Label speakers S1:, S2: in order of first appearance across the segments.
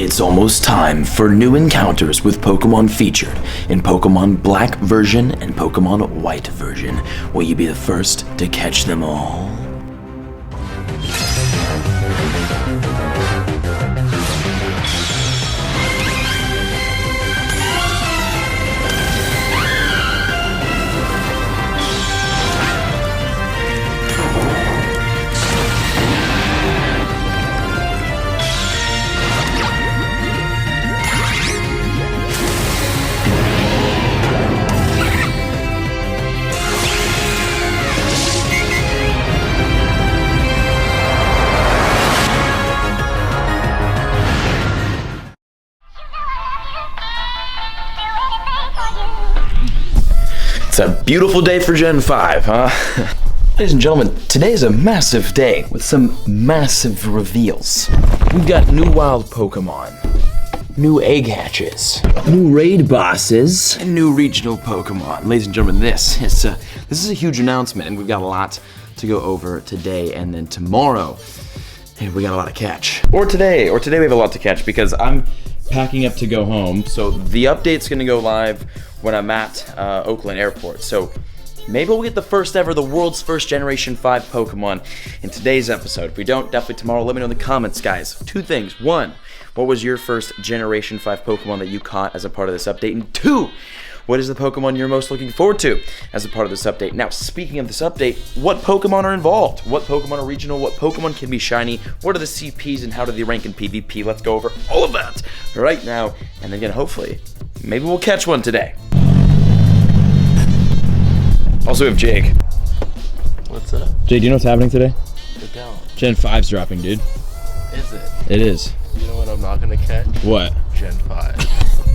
S1: It's almost time for new encounters with Pokemon featured in Pokemon Black version and Pokemon White version. Will you be the first to catch them all? It's a beautiful day for Gen 5, huh? Ladies and gentlemen, today is a massive day with some massive reveals. We've got new wild Pokemon, new egg hatches, new raid bosses, and new regional Pokemon. Ladies and gentlemen, this is a huge announcement, and we've got a lot to go over today and then tomorrow. And we got a lot to catch. Or today we have a lot to catch because I'm packing up to go home. So the update's gonna go live when I'm at Oakland Airport. So maybe we'll get the world's first Generation 5 Pokemon in today's episode. If we don't, definitely tomorrow. Let me know in the comments, guys. Two things. One, what was your first Generation 5 Pokemon that you caught as a part of this update? And two, what is the Pokemon you're most looking forward to as a part of this update? Now, speaking of this update, what Pokemon are involved? What Pokemon are regional? What Pokemon can be shiny? What are the CPs and how do they rank in PvP? Let's go over all of that right now. And again, hopefully, maybe we'll catch one today. Also, we have Jake.
S2: What's up?
S1: Jake, do you know what's happening today?
S2: I don't.
S1: Gen 5's dropping, dude.
S2: Is it?
S1: It is.
S2: You know what I'm not gonna catch?
S1: What?
S2: Gen 5.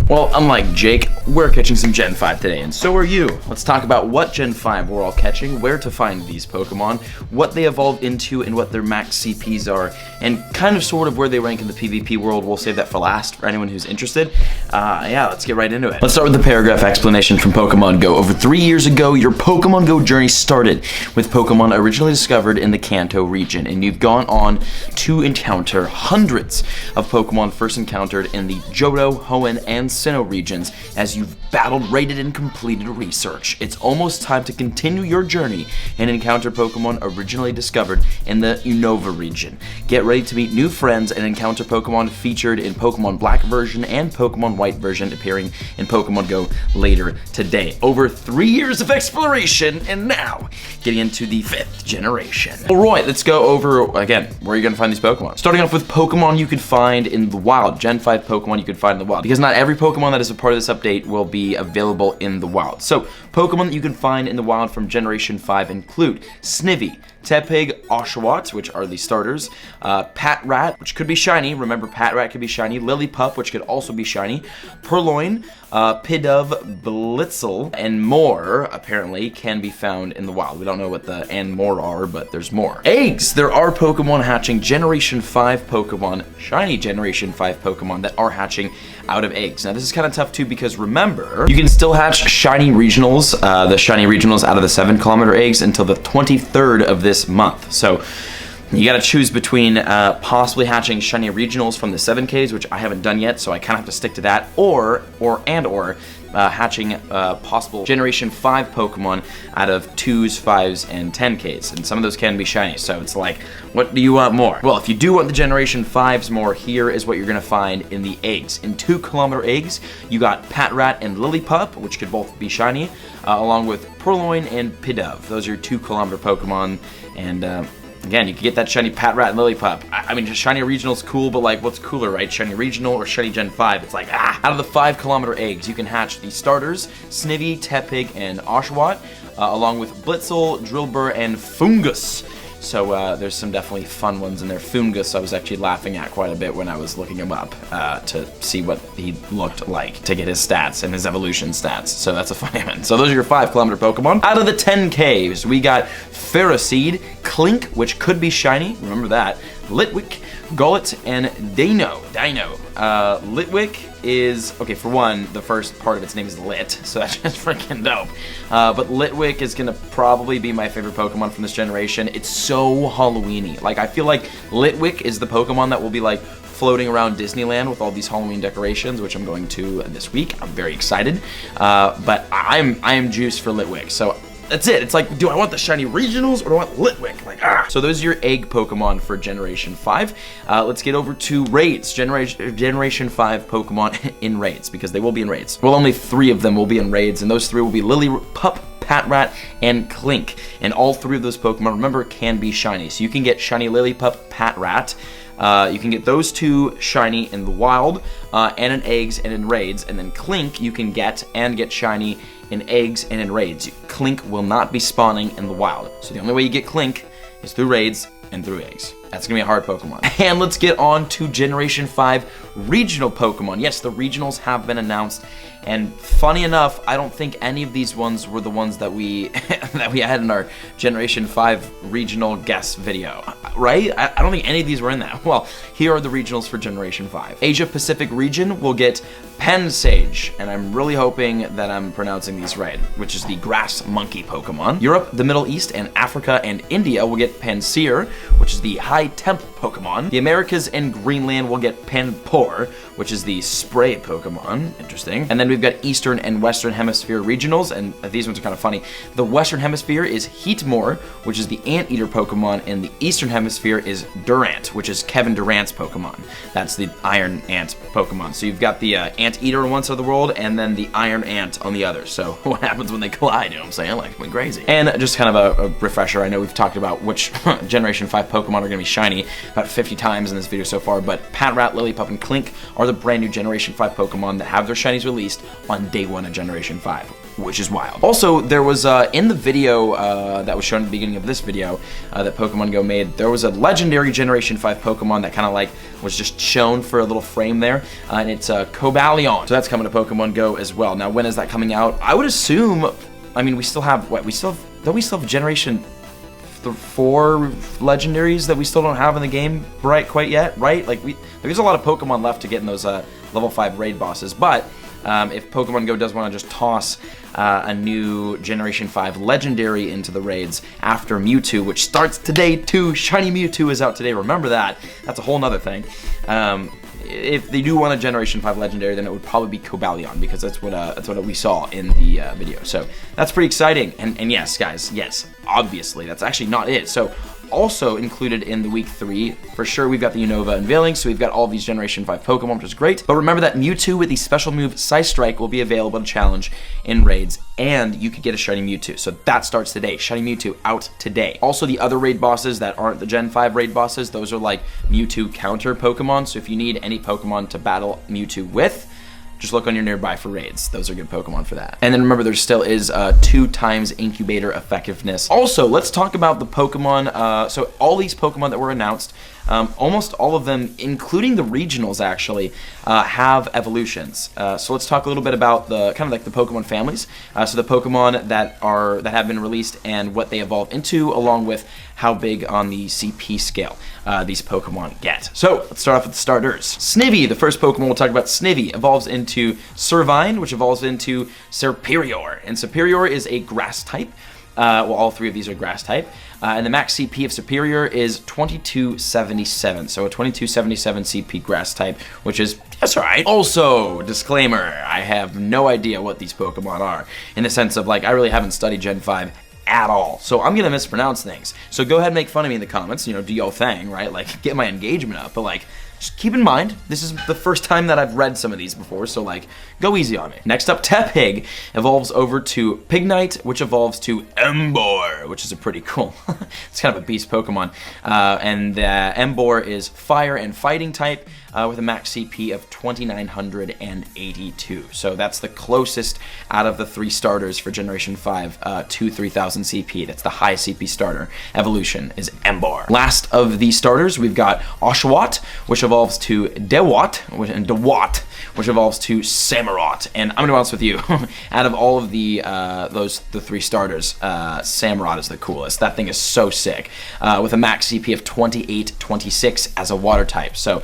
S1: Well, unlike Jake, we're catching some Gen 5 today, and so are you. Let's talk about what Gen 5 we're all catching, where to find these Pokemon, what they evolve into, and what their max CPs are, and kind of sort of where they rank in the PvP world. We'll save that for last for anyone who's interested. Yeah, let's get right into it. Let's start with the paragraph explanation from Pokemon GO. Over 3 years ago, your Pokemon GO journey started with Pokemon originally discovered in the Kanto region, and you've gone on to encounter hundreds of Pokemon first encountered in the Johto, Hoenn, and Sinnoh regions as you've battled, raided, and completed research. It's almost time to continue your journey and encounter Pokemon originally discovered in the Unova region. Get ready to meet new friends and encounter Pokemon featured in Pokemon Black version and Pokemon White version appearing in Pokemon GO later today. Over 3 years of exploration, and now getting into the 5th generation. Alright, let's go over, again, where are you going to find these Pokemon? Starting off with Pokemon you could find in the wild, Gen 5 Pokemon you could find in the wild, because not every Pokemon that is a part of this update will be available in the wild. So, Pokemon that you can find in the wild from Generation 5 include Snivy, Tepig, Oshawott, which are the starters, Patrat, which could be shiny. Remember, Patrat could be shiny. Lillipup, which could also be shiny. Purloin, Pidove, Blitzel, and more, apparently, can be found in the wild. We don't know what the and more are, but there's more. Eggs! There are Pokemon hatching Generation 5 Pokemon, shiny Generation 5 Pokemon that are hatching out of eggs. Now, this is kind of tough, too, because remember, you can still hatch shiny regionals, the shiny regionals out of the 7-kilometer eggs until the 23rd of this month. So you gotta choose between possibly hatching shiny regionals from the 7Ks, which I haven't done yet, so I kind of have to stick to that, or hatching possible Generation 5 Pokemon out of 2s, 5s, and 10Ks, and some of those can be shiny, so it's like, what do you want more? Well, if you do want the Generation 5s more, here is what you're gonna find in the eggs. In 2-kilometer eggs, you got Patrat and Lillipup, which could both be shiny, along with Purloin and Pidove. Those are your 2-kilometer Pokemon, and again, you can get that shiny Patrat and Lillipup. I mean, just shiny regional's cool, but like, what's cooler, right? Shiny regional or shiny Gen 5? It's like, out of the 5-kilometer eggs, you can hatch the starters, Snivy, Tepig, and Oshawott, along with Blitzel, Drillbur, and Fungus. So there's some definitely fun ones in there. Fungus, I was actually laughing at quite a bit when I was looking him up to see what he looked like, to get his stats and his evolution stats. So that's a funny one. So those are your 5-kilometer Pokemon. Out of the 10Ks, we got Ferroseed, Clink, which could be shiny, remember that, Litwick, Golett, and Dino. Litwick is, okay, for one, the first part of its name is Lit, so that's just freaking dope. But Litwick is gonna probably be my favorite Pokemon from this generation. It's so Halloween-y. Like, I feel like Litwick is the Pokemon that will be like floating around Disneyland with all these Halloween decorations, which I'm going to this week. I'm very excited, but I am juiced for Litwick. So that's it. It's like, do I want the shiny regionals or do I want Litwick? Like, So those are your egg Pokemon for Generation 5. Let's get over to raids. Generation 5 Pokemon in raids, because they will be in raids. Well, only 3 of them will be in raids, and those 3 will be Lillipup, Patrat, and Clink. And all 3 of those Pokemon, remember, can be shiny. So you can get shiny Lillipup, Patrat. You can get those 2 shiny in the wild, and in eggs and in raids. And then Clink you can get shiny in eggs and in raids. Clink will not be spawning in the wild. So the only way you get Clink is through raids and through eggs. That's gonna be a hard Pokemon. And let's get on to Generation 5 regional Pokemon. Yes, the regionals have been announced. And funny enough, I don't think any of these ones were the ones that we that we had in our Generation 5 regional guest video, right? I don't think any of these were in that. Well, here are the regionals for Generation 5. Asia Pacific region will get Pensage, and I'm really hoping that I'm pronouncing these right, which is the grass monkey Pokemon. Europe, the Middle East, and Africa and India will get Pansear, which is the high temp Pokemon. The Americas and Greenland will get Panpour, which is the spray Pokemon. Interesting. And then we've got Eastern and Western Hemisphere regionals, and these ones are kind of funny. The Western Hemisphere is Heatmore, which is the Anteater Pokemon, and the Eastern Hemisphere is Durant, which is Kevin Durant's Pokemon. That's the Iron Ant Pokemon. So you've got the Anteater on one side of the world, and then the Iron Ant on the other. So what happens when they collide, you know what I'm saying? Like, went crazy. And just kind of a refresher, I know we've talked about which Generation 5 Pokemon are going to be shiny about 50 times in this video so far, but Patrat, Lillipup, and Clink are the brand new Generation 5 Pokemon that have their shinies released on day 1 of Generation 5, which is wild. Also, there was, in the video that was shown at the beginning of this video that Pokemon GO made, there was a legendary Generation 5 Pokemon that kind of like was just shown for a little frame there, and it's Cobalion. So that's coming to Pokemon GO as well. Now, when is that coming out? I would assume, I mean, we still have, what, don't we still have Generation 4 legendaries that we still don't have in the game quite yet, right? Like, there's a lot of Pokemon left to get in those level 5 raid bosses, but if Pokemon GO does want to just toss a new Generation 5 legendary into the raids after Mewtwo, which starts today too. Shiny Mewtwo is out today, remember that. That's a whole nother thing. If they do want a Generation 5 legendary, then it would probably be Cobalion, because that's what we saw in the video. So that's pretty exciting. And yes, guys, yes, obviously, that's actually not it. So also included in the week 3, for sure, we've got the Unova Unveiling, so we've got all these Generation 5 Pokemon, which is great. But remember that Mewtwo with the special move Psy Strike will be available to challenge in raids, and you could get a Shiny Mewtwo. So that starts today. Shiny Mewtwo out today. Also, the other raid bosses that aren't the Gen 5 raid bosses, those are like Mewtwo counter Pokemon. So if you need any Pokemon to battle Mewtwo with, just look on your nearby for raids. Those are good Pokemon for that. And then remember, there still is 2 times incubator effectiveness. Also, let's talk about the Pokemon. So all these Pokemon that were announced, almost all of them, including the regionals actually, have evolutions. So let's talk a little bit about the kind of like the Pokemon families. So the Pokemon that have been released and what they evolve into, along with how big on the CP scale these Pokemon get. So let's start off with the starters. Snivy, the first Pokemon we'll talk about. Snivy evolves into Servine, which evolves into Serperior, and Serperior is a grass type. Well, all 3 of these are grass type. And the max CP of Serperior is 2277. So a 2277 CP grass type, which is, that's right. Also, disclaimer, I have no idea what these Pokemon are, in the sense of, like, I really haven't studied Gen 5 at all. So I'm gonna mispronounce things. So go ahead and make fun of me in the comments, you know, do your thing, right? Like, get my engagement up, but like, just keep in mind, this is the first time that I've read some of these before, so like, go easy on me. Next up, Tepig evolves over to Pignite, which evolves to Emboar, which is a pretty cool, it's kind of a beast Pokemon. And Emboar is fire and fighting type, with a max CP of 2982. So that's the closest out of the 3 starters for Generation 5 to 3000 CP. That's the high CP starter. Evolution is Emboar. Last of the starters, we've got Oshawott, which evolves to Dewott, and Dewott, which evolves to Samurott. And I'm gonna be honest with you, out of all of the 3 starters, Samurott is the coolest. That thing is so sick, with a max CP of 2826 as a water type. So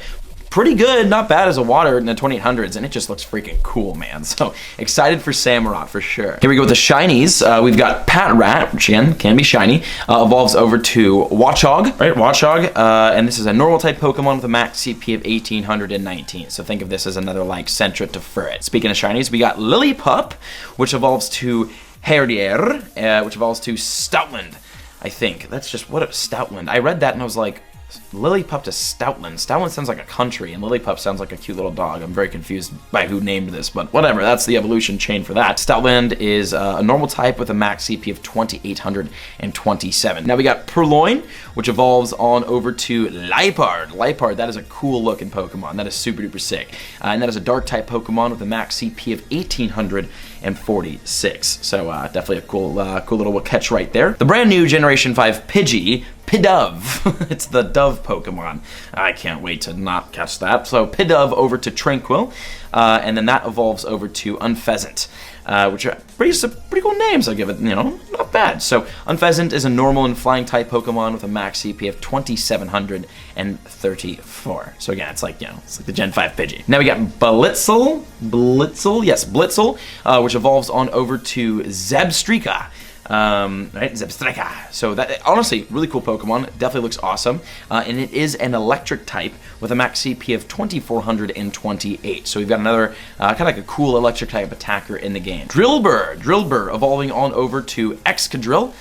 S1: pretty good, not bad as a water in the 2800s, and it just looks freaking cool, man. So excited for Samurott for sure. Here we go with the shinies. We've got Patrat, which again can be shiny, evolves over to Watchog, right? Watchog, and this is a normal type Pokemon with a max CP of 1819. So think of this as another like Sentret to Furret. Speaking of shinies, we got Lillipup, which evolves to Herdier, which evolves to Stoutland. I think that's just what Stoutland. I read that and I was like, Lillipup to Stoutland. Stoutland sounds like a country, and Lillipup sounds like a cute little dog. I'm very confused by who named this, but whatever. That's the evolution chain for that. Stoutland is a normal type with a max CP of 2827. Now we got Purloin, which evolves on over to Liepard. Liepard, that is a cool looking Pokemon. That is super duper sick. And that is a dark type Pokemon with a max CP of 1846. So definitely a cool little catch right there. The brand new Generation 5 Pidgey, Pidove. It's the dove Pokemon. I can't wait to not catch that. So Pidove over to Tranquil, and then that evolves over to Unpheasant, which are pretty cool names. I'll give it, not bad. So Unpheasant is a normal and flying type Pokemon with a max CP of 2734. So again, it's like the Gen 5 Pidgey. Now we got Blitzel, which evolves on over to Zebstrika. Right, Zebstrika. So that honestly really cool Pokemon. Definitely looks awesome, and it is an electric type with a max CP of 2428. So we've got another kind of like a cool electric type attacker in the game. Drillbur evolving on over to Excadrill.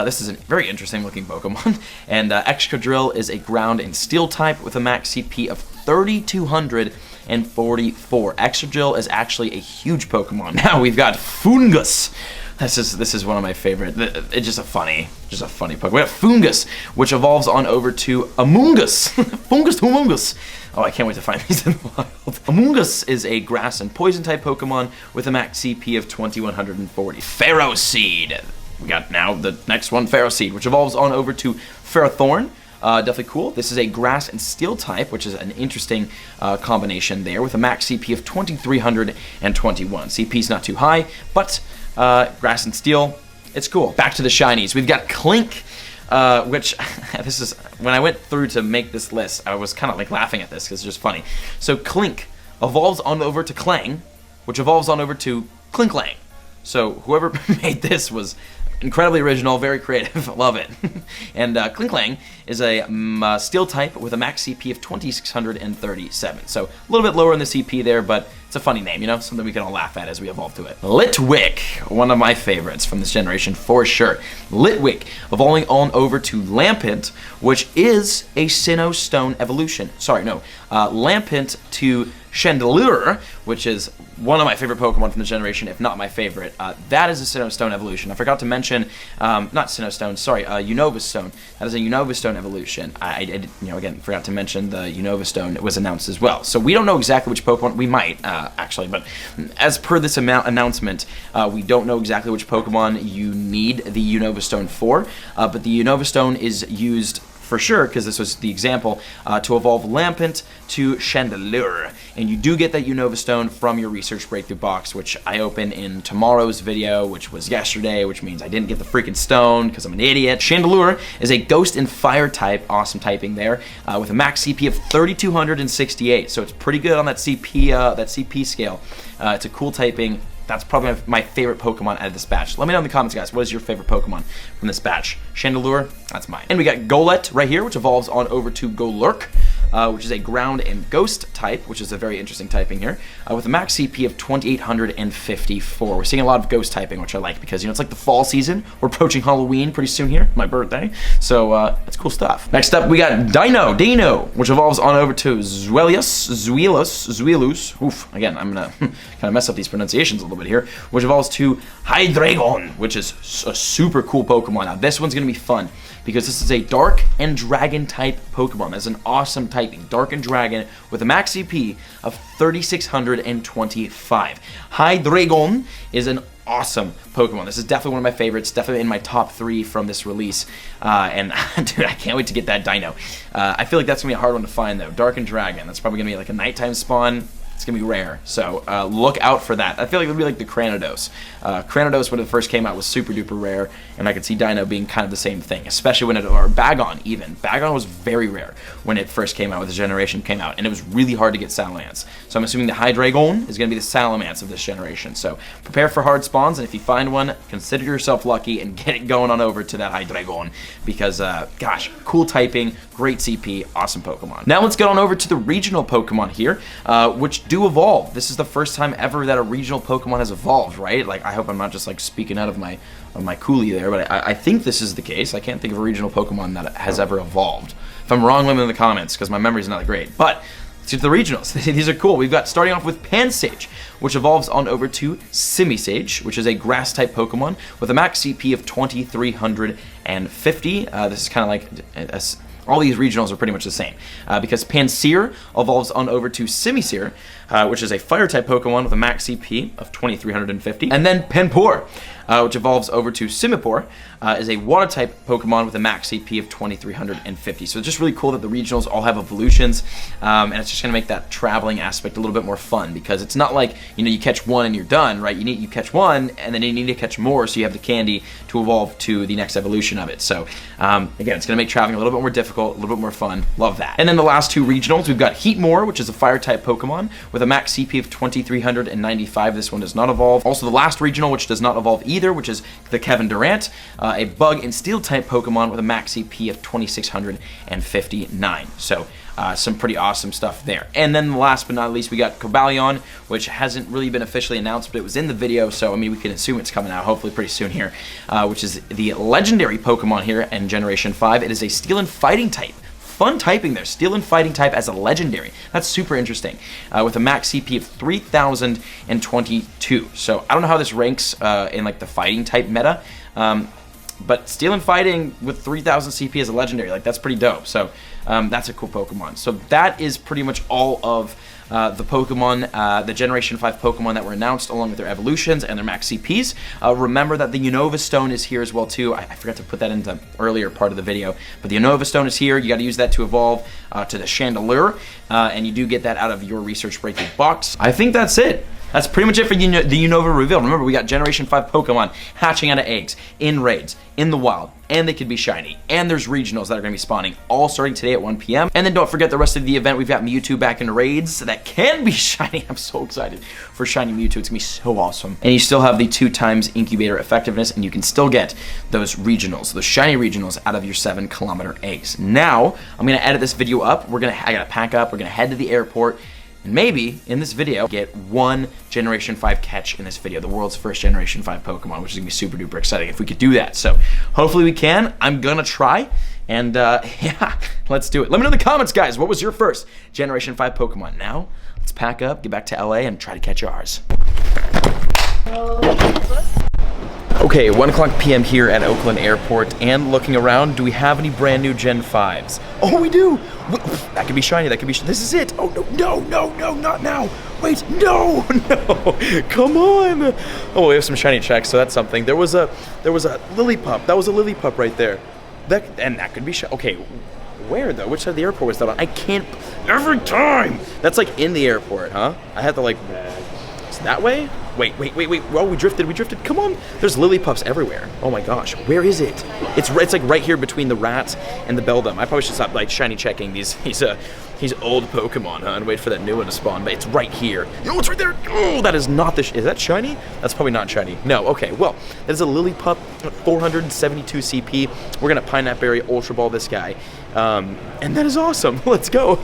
S1: This is a very interesting looking Pokemon, and Excadrill is a ground and steel type with a max CP of 3244. Excadrill is actually a huge Pokemon. Now we've got Fungus. This is one of my favorite. It's just a funny Pokemon. We have Fungus, which evolves on over to Amoonguss. Fungus to Amoonguss. Oh, I can't wait to find these in the wild. Amoonguss is a grass and poison type Pokemon with a max CP of 2140. Ferroseed. We got now the next one, Ferroseed, which evolves on over to Ferrothorn. Definitely cool. This is a grass and steel type, which is an interesting combination there with a max CP of 2321. CP's not too high, but grass and steel, it's cool. Back to the shinies. We've got Clink, which this is when I went through to make this list, I was kind of like laughing at this because it's just funny. So Clink evolves on over to Clang, which evolves on over to Clinklang. So whoever made this was incredibly original, very creative, love it. And Clinklang is a steel type with a max CP of 2637. So a little bit lower in the CP there, but it's a funny name, something we can all laugh at as we evolve to it. Litwick, one of my favorites from this generation for sure. Litwick evolving on over to Lampent, which is a Sinnoh Stone evolution. Sorry, no. Lampent to Chandelure, which is one of my favorite Pokemon from the generation, if not my favorite. That is a Sinnoh Stone evolution. I forgot to mention, not Sinnoh Stone, sorry, Unova Stone. That is a Unova Stone evolution. I again, forgot to mention the Unova Stone was announced as well. So we don't know exactly which Pokemon, we might, actually, but as per this announcement, we don't know exactly which Pokemon you need the Unova Stone for, but the Unova Stone is used for sure, because this was the example, to evolve Lampent to Chandelure. And you do get that Unova Stone from your Research Breakthrough box, which I open in tomorrow's video, which was yesterday, which means I didn't get the freaking stone because I'm an idiot. Chandelure is a Ghost and Fire type, awesome typing there, with a max CP of 3268. So it's pretty good on that CP scale. It's a cool typing. That's probably my favorite Pokemon out of this batch. Let me know in the comments, guys. What is your favorite Pokemon from this batch? Chandelure, that's mine. And we got Golett right here, which evolves on over to Golurk, which is a ground and ghost type, which is a very interesting typing here, with a max CP of 2854. We're seeing a lot of ghost typing, which I like because, it's like the fall season. We're approaching Halloween pretty soon here, my birthday. So that's cool stuff. Next up, we got Dino, which evolves on over to Zweilous. Oof, again, I'm gonna kind of mess up these pronunciations a little bit here, which evolves to Hydreigon, which is a super cool Pokemon. Now, this one's gonna be fun because this is a Dark and Dragon type Pokemon. That's an awesome typing. Dark and Dragon with a max CP of 3625. Hydreigon is an awesome Pokemon. This is definitely one of my favorites, definitely in my top 3 from this release. And dude, I can't wait to get that Dino. I feel like that's gonna be a hard one to find though. Dark and Dragon, that's probably gonna be like a nighttime spawn. It's gonna be rare, so look out for that. I feel like it would be like the Cranidos. Cranidos, when it first came out, was super duper rare, and I could see Dino being kind of the same thing, especially when or Bagon even. Bagon was very rare when it first came out, when the generation came out, and it was really hard to get Salamence. So I'm assuming the Hydreigon is gonna be the Salamence of this generation. So prepare for hard spawns, and if you find one, consider yourself lucky and get it going on over to that Hydreigon, because gosh, cool typing, great CP, awesome Pokemon. Now let's get on over to the regional Pokemon here, which do evolve. This is the first time ever that a regional Pokemon has evolved, right? Like, I hope I'm not just like speaking out of my coolie there, but I think this is the case. I can't think of a regional Pokemon that has ever evolved. If I'm wrong, let me know in the comments, because my memory's not that great. But let's get to the regionals. These are cool. We've got, starting off with Pansage, which evolves on over to Simisage, which is a grass-type Pokemon with a max CP of 2,350. This is kind of like all these regionals are pretty much the same, because Pansear evolves on over to Simisear, which is a fire-type Pokemon with a max CP of 2,350. And then Panpour, which evolves over to Simipour, is a water-type Pokemon with a max CP of 2,350. So it's just really cool that the regionals all have evolutions, and it's just going to make that traveling aspect a little bit more fun, because it's not like, you know, you catch one and you're done, right? You catch one, and then you need to catch more, so you have the candy to evolve to the next evolution of it. So again, it's going to make traveling a little bit more difficult, a little bit more fun. Love that. And then the last two regionals, we've got Heatmore, which is a fire-type Pokemon with a max CP of 2,395. This one does not evolve. Also, the last regional, which does not evolve either, which is the Kevin Durant, a bug and steel-type Pokemon with a max CP of 2,659. So some pretty awesome stuff there. And then last but not least, we got Cobalion, which hasn't really been officially announced, but it was in the video, so I mean, we can assume it's coming out hopefully pretty soon here, which is the legendary Pokemon here in Generation 5. It is a steel and fighting type. Fun typing there, steel and fighting type as a legendary. That's super interesting, with a max CP of 3,022. So I don't know how this ranks in like the fighting type meta, but steel and fighting with 3,000 CP as a legendary, like that's pretty dope. So that's a cool Pokemon. So that is pretty much all of the Pokemon, the Generation 5 Pokemon that were announced, along with their evolutions and their max CPs. Remember that the Unova Stone is here as well too. I forgot to put that into the earlier part of the video, but the Unova Stone is here. You got to use that to evolve to the Chandelure, and you do get that out of your Research Breakthrough box. I think that's it. That's pretty much it for the Unova reveal. Remember, we got Generation 5 Pokemon hatching out of eggs, in raids, in the wild, and they could be shiny. And there's regionals that are going to be spawning, all starting today at 1 p.m. And then don't forget the rest of the event. We've got Mewtwo back in raids that can be shiny. I'm so excited for shiny Mewtwo. It's going to be so awesome. And you still have the 2x incubator effectiveness, and you can still get those regionals, those shiny regionals out of your 7-kilometer eggs. Now, I'm going to edit this video up. I got to pack up. We're going to head to the airport. And maybe, in this video, get one Generation 5 catch in this video, the world's first Generation 5 Pokemon, which is going to be super duper exciting if we could do that. So, hopefully we can. I'm going to try. And, yeah, let's do it. Let me know in the comments, guys, what was your first Generation 5 Pokemon? Now, let's pack up, get back to LA, and try to catch ours. Okay, 1:00 p.m. here at Oakland Airport, and looking around, do we have any brand new Gen 5s? Oh, we do! That could be shiny, that could be this is it! Oh, no, not now! Wait, no! Come on! Oh, we have some shiny checks, so that's something. There was a Lillipup. That was a Lillipup right there. That could be shiny. Okay, where though? Which side of the airport was that on? I can't, every time! That's like in the airport, huh? I had to like, it's that way? Wait. Well, we drifted. Come on. There's Lillipups everywhere. Oh my gosh. Where is it? It's like right here between the rat and the Beldum. I probably should stop like shiny checking these old Pokemon, huh? And wait for that new one to spawn. But it's right here. Oh, it's right there. Oh, that is not is that shiny? That's probably not shiny. No. Okay. Well, that is a Lillipup, 472 CP. We're gonna Pineapple Berry Ultra Ball this guy. And that is awesome. Let's go.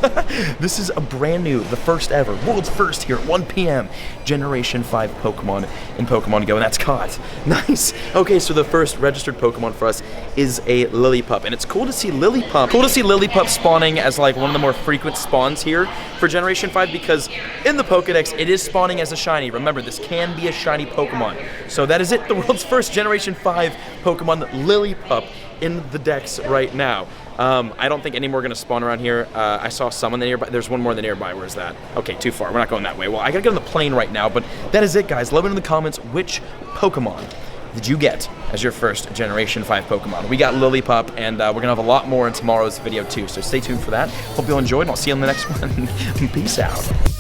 S1: This is a brand new, the first ever, world's first here at 1 p.m. Generation 5 Pokemon in Pokemon GO, and that's caught. Nice. Okay, so the first registered Pokemon for us is a Lillipup, and it's cool to see Lillipup spawning as like one of the more frequent spawns here for Generation 5, because in the Pokedex it is spawning as a shiny. Remember, this can be a shiny Pokemon. So that is it, the world's first Generation 5 Pokemon Lillipup in the Dex right now. I don't think any more are gonna spawn around here. I saw some in the nearby. There's one more in the nearby. Where's that? Okay, too far. We're not going that way. Well, I gotta get on the plane right now, but that is it, guys. Let me know in the comments which Pokemon did you get as your first Generation 5 Pokemon. We got Lillipup, and we're gonna have a lot more in tomorrow's video too, so stay tuned for that. Hope you all enjoyed, and I'll see you on the next one. Peace out.